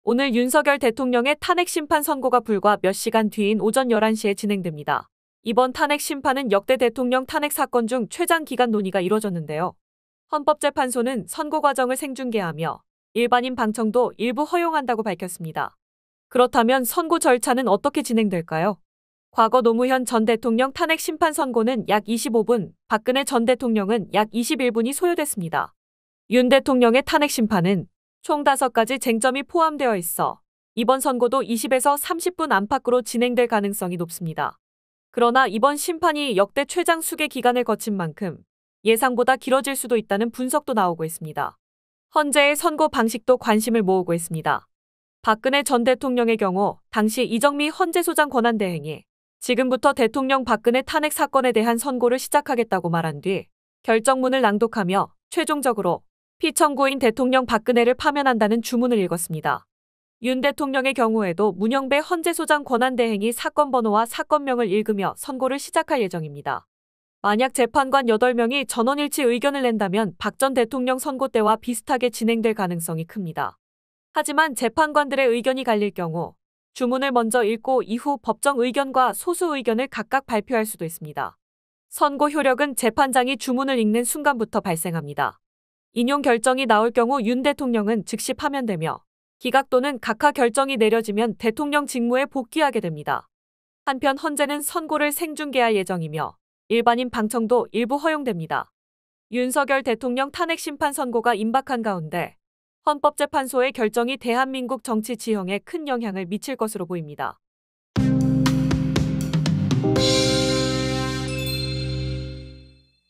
오늘 윤석열 대통령의 탄핵 심판 선고가 불과 몇 시간 뒤인 오전 11시에 진행됩니다. 이번 탄핵 심판은 역대 대통령 탄핵 사건 중 최장 기간 논의가 이뤄졌는데요. 헌법재판소는 선고 과정을 생중계하며 일반인 방청도 일부 허용한다고 밝혔습니다. 그렇다면 선고 절차는 어떻게 진행될까요? 과거 노무현 전 대통령 탄핵 심판 선고는 약 25분, 박근혜 전 대통령은 약 21분이 소요됐습니다. 윤 대통령의 탄핵 심판은 총 5가지 쟁점이 포함되어 있어 이번 선고도 20에서 30분 안팎으로 진행될 가능성이 높습니다. 그러나 이번 심판이 역대 최장 수개 기간을 거친 만큼 예상보다 길어질 수도 있다는 분석도 나오고 있습니다. 헌재의 선고 방식도 관심을 모으고 있습니다. 박근혜 전 대통령의 경우 당시 이정미 헌재소장 권한대행이 지금부터 대통령 박근혜 탄핵 사건에 대한 선고를 시작하겠다고 말한 뒤 결정문을 낭독하며 최종적으로 피청구인 대통령 박근혜를 파면한다는 주문을 읽었습니다. 윤 대통령의 경우에도 문영배 헌재소장 권한대행이 사건 번호와 사건명을 읽으며 선고를 시작할 예정입니다. 만약 재판관 8명이 전원일치 의견을 낸다면 박 전 대통령 선고 때와 비슷하게 진행될 가능성이 큽니다. 하지만 재판관들의 의견이 갈릴 경우 주문을 먼저 읽고 이후 법정 의견과 소수 의견을 각각 발표할 수도 있습니다. 선고 효력은 재판장이 주문을 읽는 순간부터 발생합니다. 인용 결정이 나올 경우 윤 대통령은 즉시 파면되며 기각 또는 각하 결정이 내려지면 대통령 직무에 복귀하게 됩니다. 한편 헌재는 선고를 생중계할 예정이며 일반인 방청도 일부 허용됩니다. 윤석열 대통령 탄핵 심판 선고가 임박한 가운데 헌법재판소의 결정이 대한민국 정치 지형에 큰 영향을 미칠 것으로 보입니다.